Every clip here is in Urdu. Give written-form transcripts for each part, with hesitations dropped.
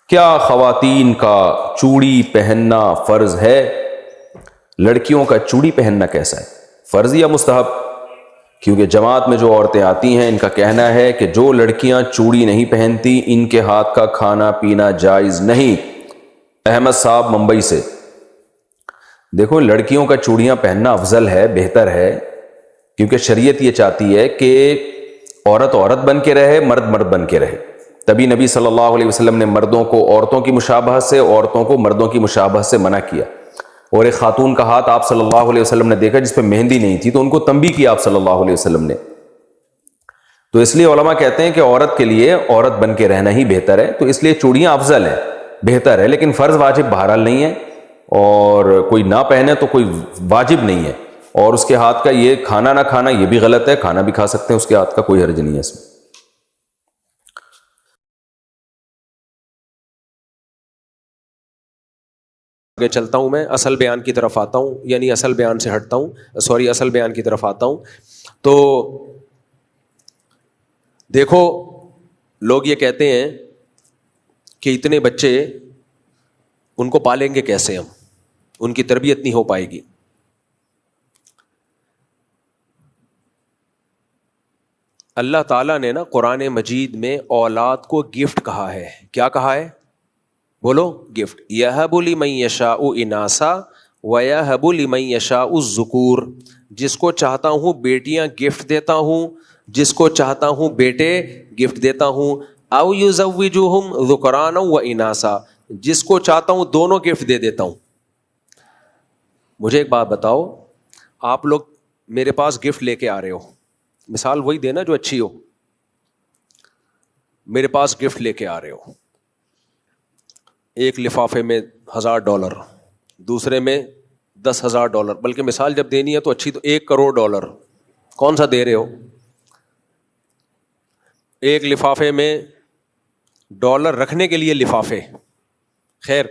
کیا خواتین کا چوڑی پہننا فرض ہے؟ لڑکیوں کا چوڑی پہننا کیسا ہے، فرض یا مستحب؟ کیونکہ جماعت میں جو عورتیں آتی ہیں ان کا کہنا ہے کہ جو لڑکیاں چوڑی نہیں پہنتی ان کے ہاتھ کا کھانا پینا جائز نہیں۔ احمد صاحب ممبئی سے۔ دیکھو، لڑکیوں کا چوڑیاں پہننا افضل ہے، بہتر ہے، کیونکہ شریعت یہ چاہتی ہے کہ عورت عورت بن کے رہے، مرد مرد بن کے رہے۔ تبھی نبی صلی اللہ علیہ وسلم نے مردوں کو عورتوں کی مشابہت سے، عورتوں کو مردوں کی مشابہت سے منع کیا۔ اور ایک خاتون کا ہاتھ آپ صلی اللہ علیہ وسلم نے دیکھا جس پہ مہندی نہیں تھی، تو ان کو تنبیہ کیا آپ صلی اللہ علیہ وسلم نے۔ تو اس لیے علماء کہتے ہیں کہ عورت کے لیے عورت بن کے رہنا ہی بہتر ہے، تو اس لیے چوڑیاں افضل ہیں، بہتر ہے، لیکن فرض واجب بہرحال نہیں ہے، اور کوئی نہ پہنے تو کوئی واجب نہیں ہے۔ اور اس کے ہاتھ کا یہ کھانا نہ کھانا یہ بھی غلط ہے، کھانا بھی کھا سکتے ہیں اس کے ہاتھ کا، کوئی حرج نہیں ہے اس میں۔ آگے چلتا ہوں، میں اصل بیان کی طرف آتا ہوں، یعنی اصل بیان سے ہٹتا ہوں، اصل بیان کی طرف آتا ہوں۔ تو دیکھو، لوگ یہ کہتے ہیں کہ اتنے بچے ان کو پالیں گے کیسے، ہم ان کی تربیت نہیں ہو پائے گی۔ اللہ تعالیٰ نے نا قرآن مجید میں اولاد کو گفٹ کہا ہے۔ کیا کہا ہے؟ بولو، گفٹ۔ یہب لمن یشاء اناسا ویہب لمن یشاء الذکور، جس کو چاہتا ہوں بیٹیاں گفٹ دیتا ہوں، جس کو چاہتا ہوں بیٹے گفٹ دیتا ہوں، او یزوجہم ذکرانا و اناسا، جس کو چاہتا ہوں دونوں گفٹ دے دیتا ہوں۔ مجھے ایک بات بتاؤ، آپ لوگ میرے پاس گفٹ لے کے آ رہے ہو، مثال وہی دینا جو اچھی ہو، میرے پاس گفٹ لے کے آ رہے ہو، ایک لفافے میں $1000، دوسرے میں $10,000، بلکہ مثال جب دینی ہے تو اچھی تو $1 کروڑ، کون سا دے رہے ہو؟ ایک لفافے میں ڈالر رکھنے کے لیے لفافے، خیر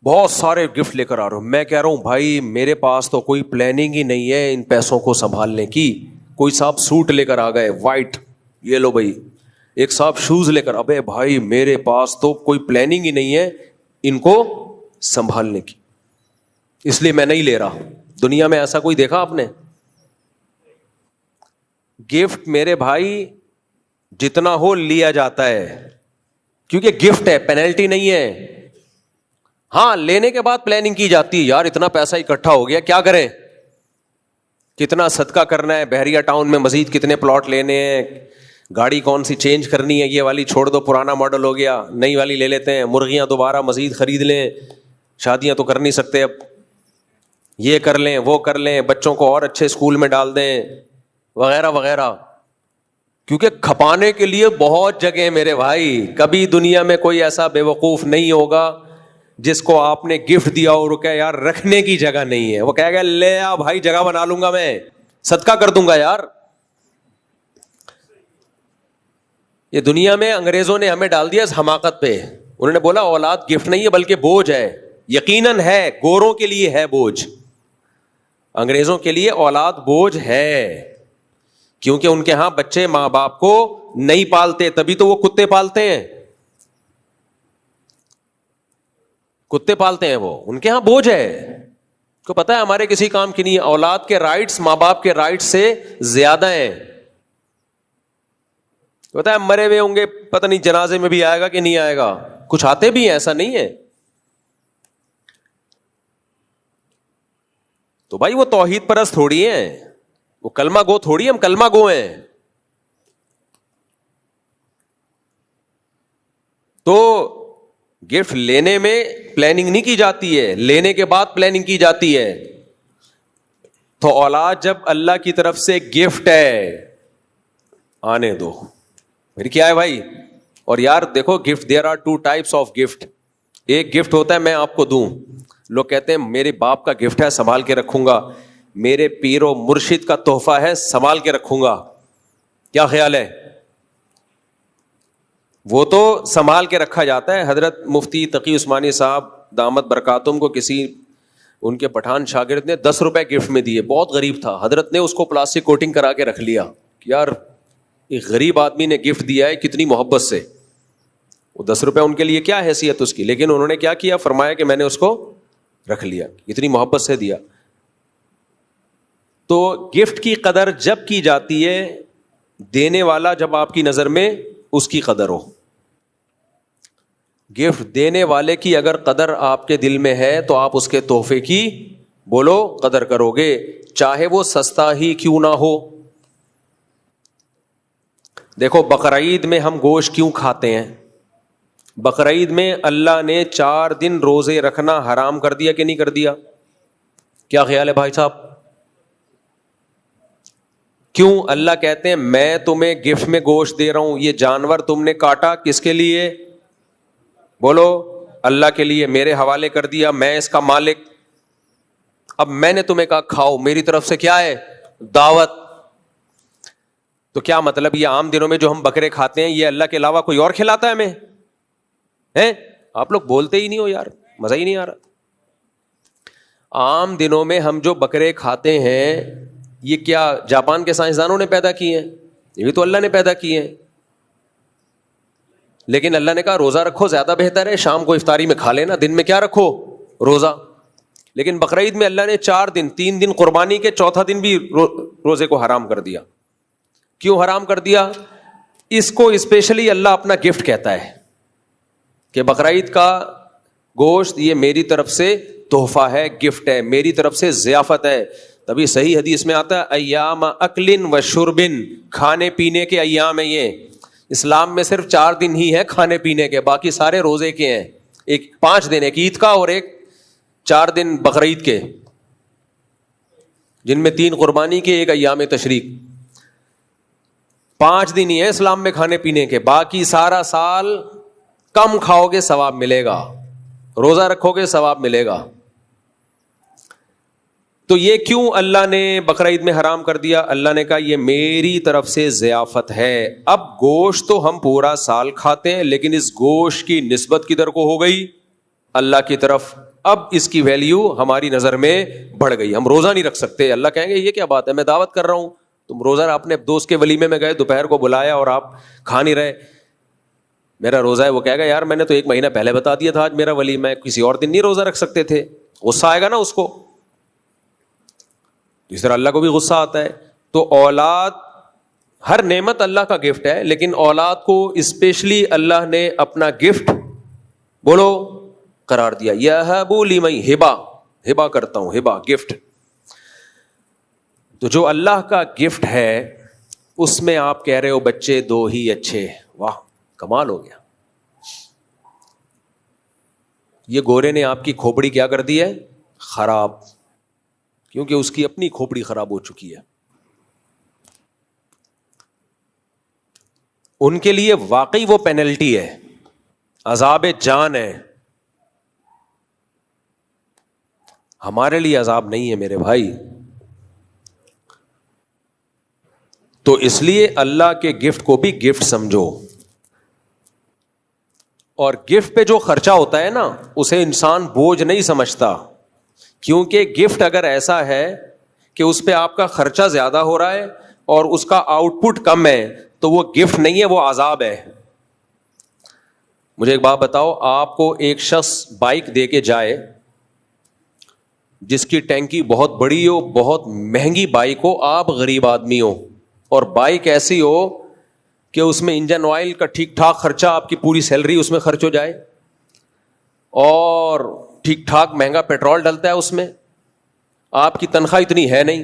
بہت سارے گفٹ لے کر آ رہے ہو۔ میں کہہ رہا ہوں بھائی میرے پاس تو کوئی پلاننگ ہی نہیں ہے ان پیسوں کو سنبھالنے کی۔ کوئی صاحب سوٹ لے کر آ گئے وائٹ، یہ لو بھائی، ایک صاحب شوز لے کر، ابے بھائی میرے پاس تو کوئی پلاننگ ہی نہیں ہے ان کو سنبھالنے کی، اس لیے میں نہیں لے رہا۔ دنیا میں ایسا کوئی دیکھا آپ نے؟ گفٹ میرے بھائی جتنا ہو لیا جاتا ہے، کیونکہ گفٹ ہے، پینلٹی نہیں ہے۔ ہاں لینے کے بعد پلاننگ کی جاتی ہے، یار اتنا پیسہ اکٹھا ہو گیا، کیا کریں، کتنا صدقہ کرنا ہے، بحریہ ٹاؤن میں مزید کتنے پلاٹ لینے ہیں، گاڑی کون سی چینج کرنی ہے، یہ والی چھوڑ دو پرانا ماڈل ہو گیا، نئی والی لے لیتے ہیں، مرغیاں دوبارہ مزید خرید لیں، شادیاں تو کر نہیں سکتے اب، یہ کر لیں وہ کر لیں، بچوں کو اور اچھے اسکول میں ڈال دیں، وغیرہ وغیرہ، کیونکہ کھپانے کے لیے بہت جگہ ہے میرے بھائی۔ کبھی دنیا میں کوئی ایسا بے وقوف نہیں ہوگا جس کو آپ نے گفٹ دیا اور کہ یار رکھنے کی جگہ نہیں ہے، وہ کہے گا لے آ بھائی جگہ بنا لوں گا، میں صدقہ کر دوں گا یار۔ یہ دنیا میں انگریزوں نے ہمیں ڈال دیا اس حماقت پہ، انہوں نے بولا اولاد گفٹ نہیں ہے بلکہ بوجھ ہے۔ یقیناً ہے، گوروں کے لیے ہے بوجھ، انگریزوں کے لیے اولاد بوجھ ہے، کیونکہ ان کے ہاں بچے ماں باپ کو نہیں پالتے، تبھی تو وہ کتے پالتے ہیں، کتے پالتے ہیں، وہ ان کے ہاں بوجھ ہے۔ کو پتا ہے ہمارے کسی کام کی نہیں ہے، اولاد کے رائٹس ماں باپ کے رائٹس سے زیادہ ہیں۔ پتا ہے مرے ہوئے ہوں گے، پتہ نہیں جنازے میں بھی آئے گا کہ نہیں آئے گا، کچھ آتے بھی ہیں، ایسا نہیں ہے۔ تو بھائی وہ توحید پرست تھوڑی ہیں، وہ کلمہ گو تھوڑی، ہم کلمہ گو ہیں۔ تو گفٹ لینے میں پلاننگ نہیں کی جاتی ہے، لینے کے بعد پلاننگ کی جاتی ہے۔ تو اولاد جب اللہ کی طرف سے گفٹ ہے، آنے دو، پھر کیا ہے بھائی۔ اور یار دیکھو gift, there are 2 types of gift. ایک گفٹ ہوتا ہے میں آپ کو دوں، لوگ کہتے ہیں میرے باپ کا گفٹ ہے سنبھال کے رکھوں گا، میرے پیر و مرشد کا تحفہ ہے سنبھال کے رکھوں گا، کیا خیال ہے؟ وہ تو سنبھال کے رکھا جاتا ہے۔ حضرت مفتی تقی عثمانی صاحب دامت برکاتہم کو کسی ان کے پٹھان شاگرد نے $10 گفٹ میں دیے، بہت غریب تھا، حضرت نے اس کو پلاسٹک کوٹنگ کرا کے رکھ لیا، یار ایک غریب آدمی نے گفٹ دیا ہے کتنی محبت سے، وہ 10 روپے ان کے لیے کیا حیثیت اس کی, لیکن انہوں نے کیا کیا, فرمایا کہ میں نے اس کو رکھ لیا, اتنی محبت سے دیا. تو گفٹ کی قدر جب کی جاتی ہے, دینے والا جب آپ کی نظر میں اس کی قدر ہو. گفٹ دینے والے کی اگر قدر آپ کے دل میں ہے تو آپ اس کے تحفے کی بولو قدر کرو گے, چاہے وہ سستا ہی کیوں نہ ہو. دیکھو بقرعید میں ہم گوشت کیوں کھاتے ہیں؟ بقرعید میں اللہ نے 4 دن روزے رکھنا حرام کر دیا کہ نہیں کر دیا؟ کیا خیال ہے بھائی صاحب؟ کیوں اللہ کہتے ہیں میں تمہیں گفٹ میں گوشت دے رہا ہوں, یہ جانور تم نے کاٹا کس کے لیے؟ بولو اللہ کے لیے, میرے حوالے کر دیا, میں اس کا مالک. اب میں نے تمہیں کہا کھاؤ, میری طرف سے کیا ہے؟ دعوت. تو کیا مطلب یہ عام دنوں میں جو ہم بکرے کھاتے ہیں یہ اللہ کے علاوہ کوئی اور کھلاتا ہے ہمیں؟ ہیں آپ لوگ بولتے ہی نہیں ہو یار, مزہ ہی نہیں آ رہا. عام دنوں میں ہم جو بکرے کھاتے ہیں یہ کیا جاپان کے سائنسدانوں نے پیدا کیے ہیں؟ یہ بھی تو اللہ نے پیدا کیے ہیں. لیکن اللہ نے کہا روزہ رکھو زیادہ بہتر ہے, شام کو افطاری میں کھا لینا, دن میں کیا رکھو روزہ. لیکن بقرعید میں اللہ نے 4 دن, 3 دن قربانی کے, چوتھا دن بھی روزے کو حرام کر دیا. کیوں حرام کر دیا؟ اس کو اسپیشلی اللہ اپنا گفٹ کہتا ہے کہ بقرعید کا گوشت یہ میری طرف سے تحفہ ہے, گفٹ ہے, میری طرف سے ضیافت ہے. تبھی صحیح حدیث میں آتا ہے ایام اکل و شربن, کھانے پینے کے ایام ہیں یہ. اسلام میں صرف 4 دن ہی ہے کھانے پینے کے, باقی سارے روزے کے ہیں. ایک 5 دن, ایک عید کا اور ایک 4 دن بقرعید کے, جن میں 3 قربانی کے, ایک ایام تشریق. 5 دن ہی ہے اسلام میں کھانے پینے کے, باقی سارا سال کم کھاؤ گے ثواب ملے گا, روزہ رکھو گے ثواب ملے گا. تو یہ کیوں اللہ نے بقرعید میں حرام کر دیا؟ اللہ نے کہا یہ میری طرف سے ضیافت ہے. اب گوشت تو ہم پورا سال کھاتے ہیں, لیکن اس گوشت کی نسبت کدھر کو ہو گئی؟ اللہ کی طرف. اب اس کی ویلیو ہماری نظر میں بڑھ گئی. ہم روزہ نہیں رکھ سکتے. اللہ کہیں گے یہ کیا بات ہے, میں دعوت کر رہا ہوں, تم روزہ اپنے دوست کے ولیمے میں گئے, دوپہر کو بلایا اور آپ کھا نہیں رہے, میرا روزہ ہے. وہ کہے گا یار میں نے تو 1 مہینہ پہلے بتا دیا تھا آج میرا ولیمہ ہے, کسی اور دن نہیں روزہ رکھ سکتے تھے. غصہ آئے گا نا اس کو. اس طرح اللہ کو بھی غصہ آتا ہے. تو اولاد, ہر نعمت اللہ کا گفٹ ہے, لیکن اولاد کو اسپیشلی اللہ نے اپنا گفٹ بولو قرار دیا. یہب لمن, ہبا کرتا ہوں, ہبا گفٹ. تو جو اللہ کا گفٹ ہے اس میں آپ کہہ رہے ہو بچے 2 ہی اچھے, واہ کمال ہو گیا. یہ گورے نے آپ کی کھوپڑی کیا کر دی ہے؟ خراب, کیونکہ اس کی اپنی کھوپڑی خراب ہو چکی ہے. ان کے لیے واقعی وہ پینلٹی ہے, عذاب جان ہے. ہمارے لیے عذاب نہیں ہے میرے بھائی. تو اس لیے اللہ کے گفٹ کو بھی گفٹ سمجھو. اور گفٹ پہ جو خرچہ ہوتا ہے نا اسے انسان بوجھ نہیں سمجھتا, کیونکہ گفٹ اگر ایسا ہے کہ اس پہ آپ کا خرچہ زیادہ ہو رہا ہے اور اس کا آؤٹ پٹ کم ہے تو وہ گفٹ نہیں ہے, وہ عذاب ہے. مجھے ایک بات بتاؤ, آپ کو ایک شخص بائک دے کے جائے جس کی ٹینکی بہت بڑی ہو, بہت مہنگی بائک ہو, آپ غریب آدمی ہو, اور بائک ایسی ہو کہ اس میں انجن آئل کا ٹھیک ٹھاک خرچہ, آپ کی پوری سیلری اس میں خرچ ہو جائے, اور ٹھیک ٹھاک مہنگا پیٹرول ڈلتا ہے اس میں, آپ کی تنخواہ اتنی ہے نہیں,